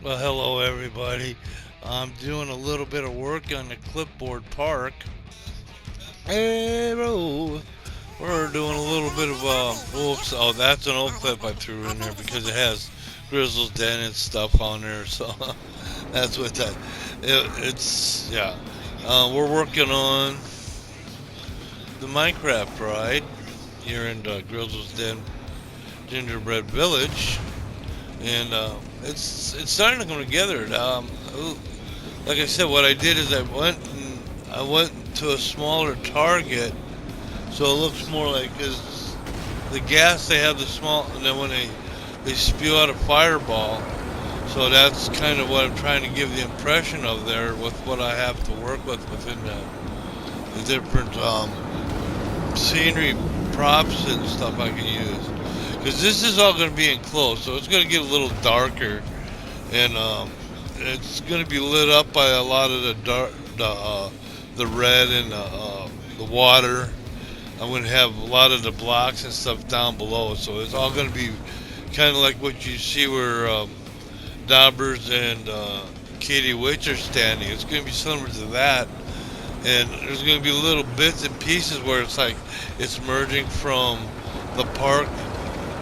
Well, hello everybody. I'm doing a little bit of work on the clipboard park. Hey, bro. We're doing a little bit of oops. Oh, that's an old clip I threw in there because it has Grizzle's Den and stuff on there. So that's what that. It's yeah. We're working on the Minecraft ride here in Grizzle's Den Gingerbread Village, and it's starting to come together. Like I said, what I did is I went to a smaller target, so it looks more like because the gas they have the small, and then when they spew out a fireball, so that's kind of what I'm trying to give the impression of there with what I have to work with within the different scenery props and stuff I can use. Because this is all going to be enclosed, so it's going to get a little darker, and it's going to be lit up by a lot of the red and the water. I'm going to have a lot of the blocks and stuff down below, so it's all going to be kind of like what you see where Daubers and Katie Witch are standing. It's going to be similar to that, and there's going to be little bits and pieces where it's like it's merging from the park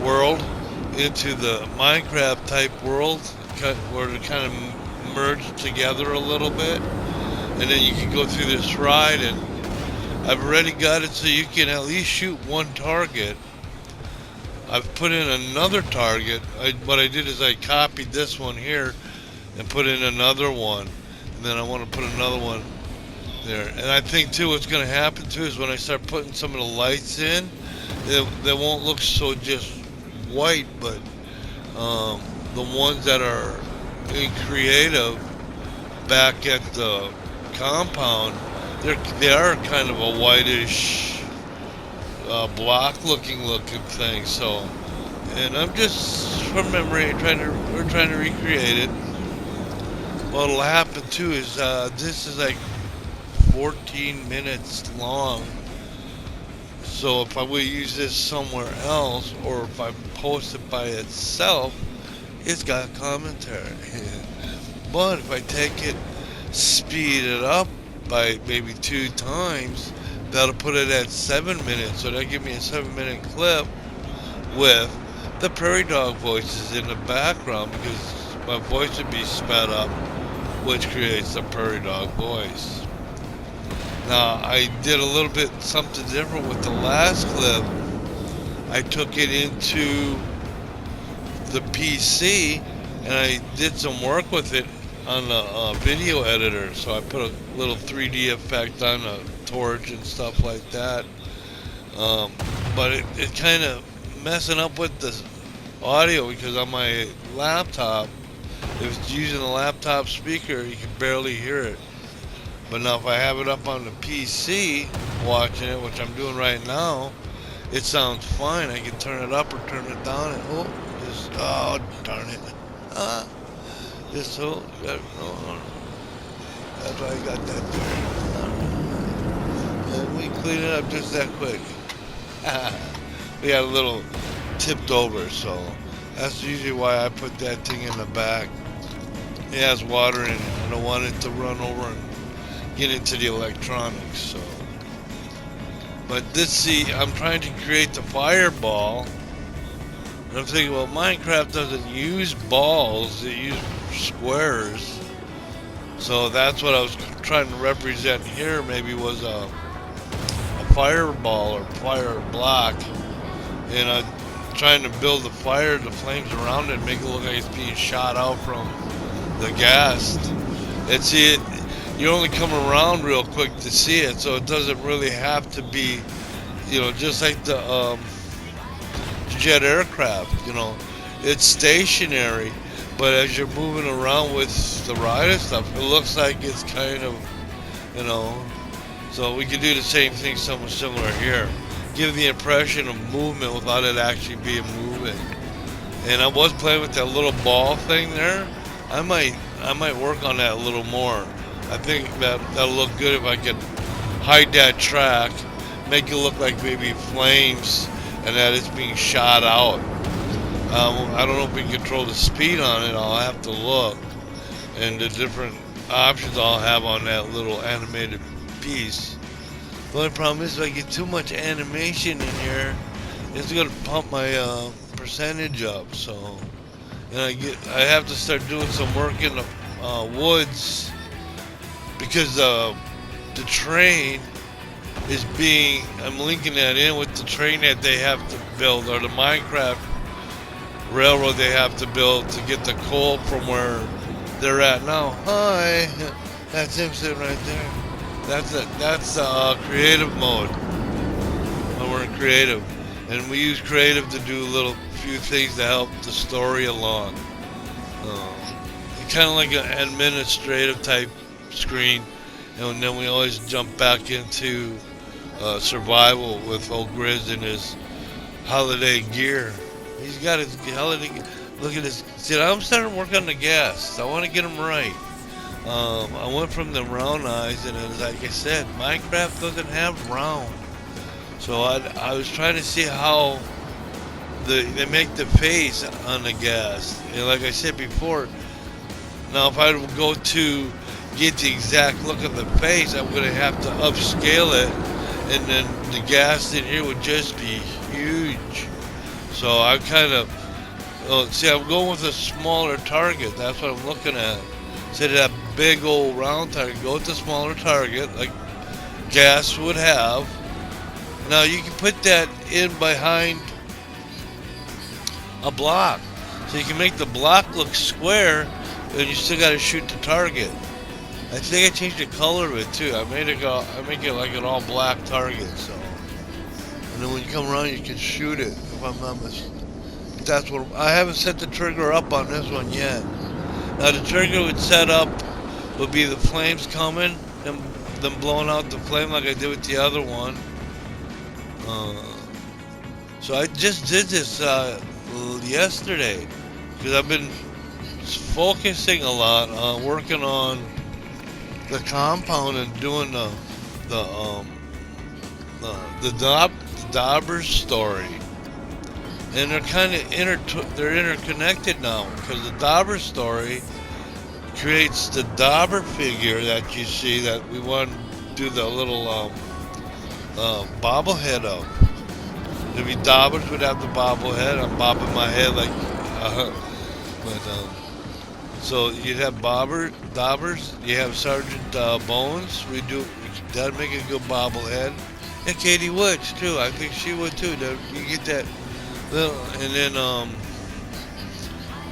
world into the Minecraft type world, where they kind of merge together a little bit, and then you can go through this ride. And I've already got it so you can at least shoot one target. I've put in another target. What I did is I copied this one here and put in another one, and then I want to put another one there. And I think too what's going to happen too is when I start putting some of the lights in, they won't look so just white, but the ones that are in creative back at the compound, they are kind of a whitish block looking thing. So, and I'm just from memory we're trying to recreate it. What'll happen too is this is like 14 minutes long. So if I would use this somewhere else, or if I post it by itself, it's got commentary. But if I take it, speed it up by maybe 2 times, that'll put it at 7 minutes. So that'll give me a 7-minute clip with the prairie dog voices in the background, because my voice would be sped up, which creates the prairie dog voice. Now, I did a little bit something different with the last clip. I took it into the PC and I did some work with it on the video editor. So I put a little 3D effect on a torch and stuff like that. But it kind of messing up with the audio, because on my laptop, if it's using a laptop speaker, you can barely hear it. But now if I have it up on the PC watching it, which I'm doing right now, it sounds fine. I can turn it up or turn it down, and oh darn it. Just so, that's why I got that there. And we clean it up just that quick. We got a little tipped over, so that's usually why I put that thing in the back. It has water in it. I don't want it to run over and get into the electronics. So, but I'm trying to create the fireball, and I'm thinking, well, Minecraft doesn't use balls; it uses squares. So that's what I was trying to represent here. Maybe was a fireball or fire block, and I'm trying to build the flames around it, and make it look like it's being shot out from the gas. And see it. You only come around real quick to see it, so it doesn't really have to be, just like the jet aircraft. It's stationary, but as you're moving around with the ride and stuff, it looks like it's kind of, so we could do the same thing, something similar here. Give the impression of movement without it actually being moving. And I was playing with that little ball thing there. I might work on that a little more. I think that'll look good if I can hide that track, make it look like maybe flames, and that it's being shot out. I don't know if we can control the speed on it. I'll have to look, and the different options I'll have on that little animated piece. The only problem is if I get too much animation in here, it's gonna pump my percentage up. So, and I have to start doing some work in the woods because the train is being. I'm linking that in with the train that they have to build, or the Minecraft railroad they have to build to get the coal from where they're at now. Hi, that's him sitting right there. That's creative mode. When we're in creative, and we use creative to do little few things to help the story along. Kind of like an administrative type screen, and then we always jump back into survival with old Grez in his holiday gear. He's got his holiday. Look at this. See, I'm starting to work on the gas. I want to get them right. I went from the round eyes, and it's like I said, Minecraft doesn't have round. So I was trying to see how they make the face on the gas. And like I said before, now if I would go to get the exact look of the face, I'm going to have to upscale it, and then the gas in here would just be huge. So I kind of, see, I'm going with a smaller target. That's what I'm looking at. Instead of that big old round target, go with the smaller target, like gas would have. Now you can put that in behind a block. So you can make the block look square, and you still got to shoot the target. I think I changed the color of it too. I make it like an all black target. So, and then when you come around, you can shoot it. If I'm not mistaken, that's what I haven't set the trigger up on this one yet. Now the trigger would set up would be the flames coming and them blowing out the flame like I did with the other one. So I just did this yesterday because I've been focusing a lot on working on the compound and doing the Dauber story, and they're kind of interconnected now because the Dauber story creates the Dauber figure that you see that we want to do the little bobblehead of. If you Daubers would have the bobblehead. I'm bobbing my head like, so you'd have Daubers. You have Sergeant Bones. That'd make a good bobblehead. And Katie Woods too. I think she would too. You get that little, and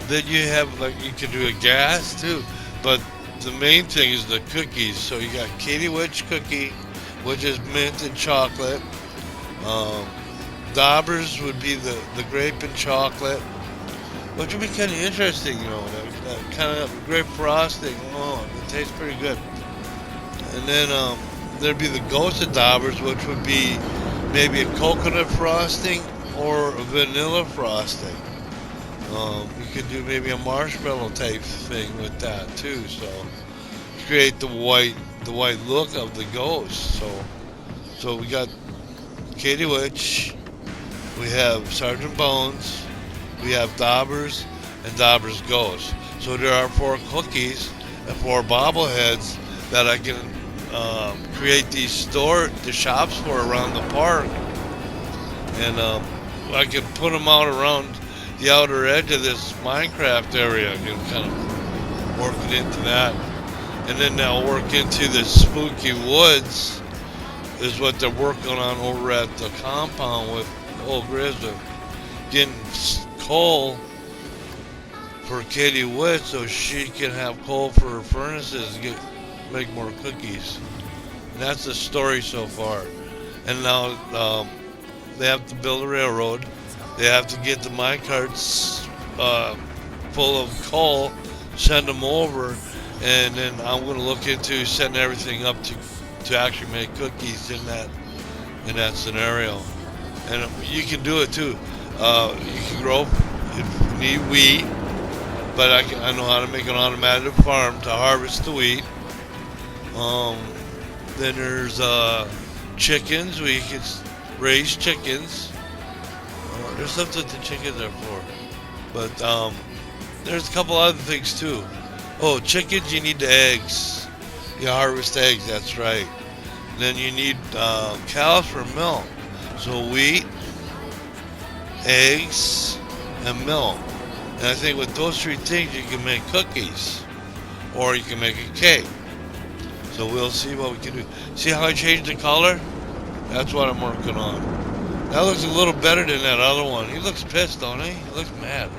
then you have like you could do a gas too. But the main thing is the cookies. So you got Katie Woods cookie, which is mint and chocolate. Daubers would be the grape and chocolate, which would be kind of interesting, you know, that kind of grape frosting. Oh, it tastes pretty good. And then there'd be the ghost of Daubers, which would be maybe a coconut frosting or a vanilla frosting. You could do maybe a marshmallow type thing with that too. So create the white look of the ghost. So we got Katie Witch. We have Sergeant Bones, we have Daubers, and Daubers Ghost. So there are 4 cookies and 4 bobbleheads that I can create the shops for around the park. And I can put them out around the outer edge of this Minecraft area. You can kind of work it into that. And then they'll work into the spooky woods is what they're working on over at the compound with old Grez, getting coal for Katie Witt so she can have coal for her furnaces and make more cookies. And that's the story so far. And now they have to build a railroad. They have to get the minecarts full of coal, send them over, and then I'm going to look into setting everything up to actually make cookies in that scenario. And you can do it too. You can grow if you need wheat, but I know how to make an automated farm to harvest the wheat. Then there's chickens. We can raise chickens. There's something the chickens are for. But there's a couple other things too. Oh, chickens, you need the eggs. You harvest eggs, that's right. Then you need cows for milk. So wheat, eggs, and milk. And I think with those three things you can make cookies. Or you can make a cake. So we'll see what we can do. See how I changed the color? That's what I'm working on. That looks a little better than that other one. He looks pissed, don't he? He looks mad.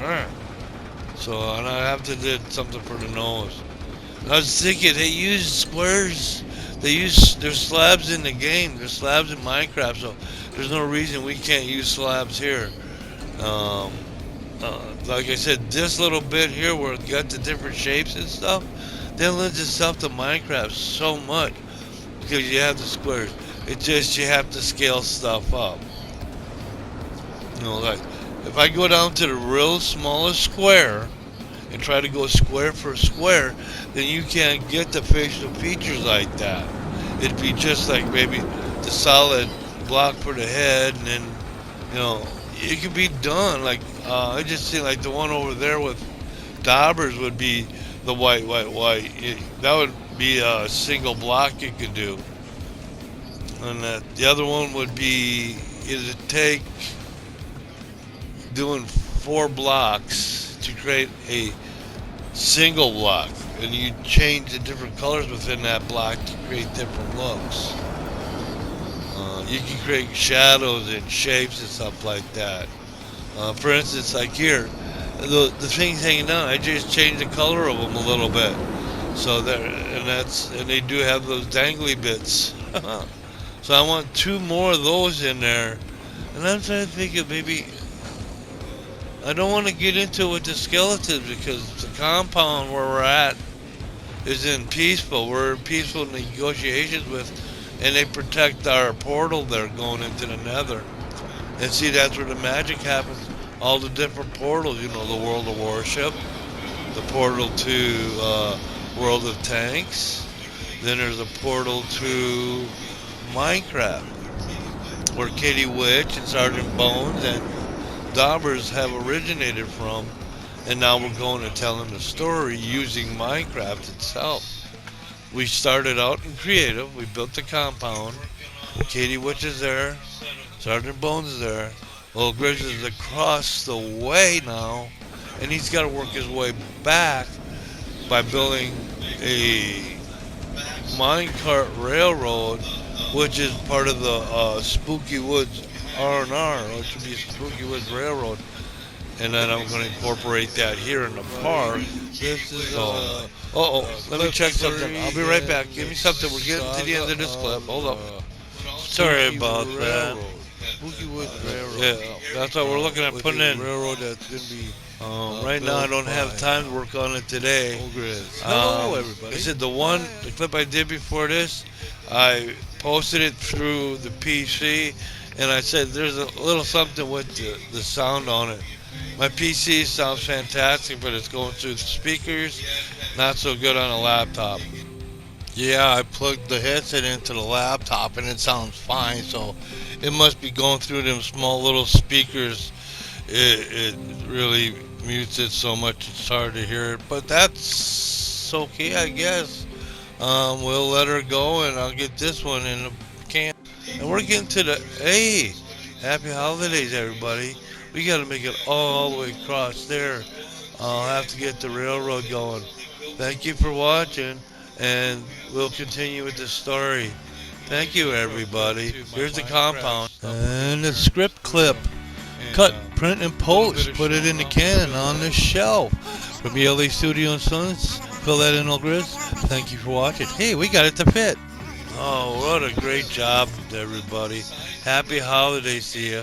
So and I have to do something for the nose. And I was thinking they use squares. There's slabs in the game. There's slabs in Minecraft, so there's no reason we can't use slabs here. Like I said, this little bit here where it got the different shapes and stuff, that lends itself to Minecraft so much because you have the squares. It's just you have to scale stuff up. Like if I go down to the real smallest square and try to go square for square, then you can't get the facial features like that. It'd be just like maybe the solid block for the head, and then it could be done. Like I just see like the one over there with daubers would be the white. That would be a single block you could do, and the other one would be it'd take doing 4 blocks to create a single block, and you change the different colors within that block to create different looks. You can create shadows and shapes and stuff like that. For instance, like here, the things hanging down, I just changed the color of them a little bit. So there, and they do have those dangly bits. So I want 2 more of those in there, and I'm trying to think of maybe. I don't want to get into it with the skeletons because the compound where we're at is in peaceful. We're in peaceful negotiations with, and they protect our portal there going into the nether. And see, that's where the magic happens. All the different portals, the World of Warship, the portal to World of Tanks. Then there's a portal to Minecraft, where Kitty Witch and Sergeant Bones and daubers have originated from, and now we're going to tell them the story using Minecraft itself. We started out in creative. We built the compound. Katie Witch is there. Sergeant Bones is there. Well, Grez is across the way now, and he's got to work his way back by building a minecart railroad, which is part of the Spooky Woods R&R, which would be Spooky Woods Railroad. And then I'm going to incorporate that here in the park. This is let me check something. I'll be right back. Give me something. We're getting to the end of this clip. Hold up. Sorry about that. Spooky Woods Railroad. Yeah, that's what we're looking at putting in. Railroad that's going to be. Right now, I don't have time to work on it today. Grez. Hello, everybody. I said the clip I did before this, I posted it through the PC, and I said there's a little something with the sound on it. My PC sounds fantastic, but it's going through the speakers, not so good on a laptop. Yeah, I plugged the headset into the laptop and it sounds fine, so it must be going through them small little speakers. It really mutes it so much it's hard to hear it, but that's okay, I guess. We'll let her go, and I'll get this one in the can. And we're getting to hey, happy holidays, everybody. We got to make it all the way across there. I'll have to get the railroad going. Thank you for watching, and we'll continue with the story. Thank you, everybody. Here's the compound. And the script clip. Cut, print, and post. Put it in the can on the shelf. From ELA Studio and Sons, fill that in, Grez. Thank you for watching. Hey, we got it to fit. Oh, what a great job, everybody. Happy holidays to you.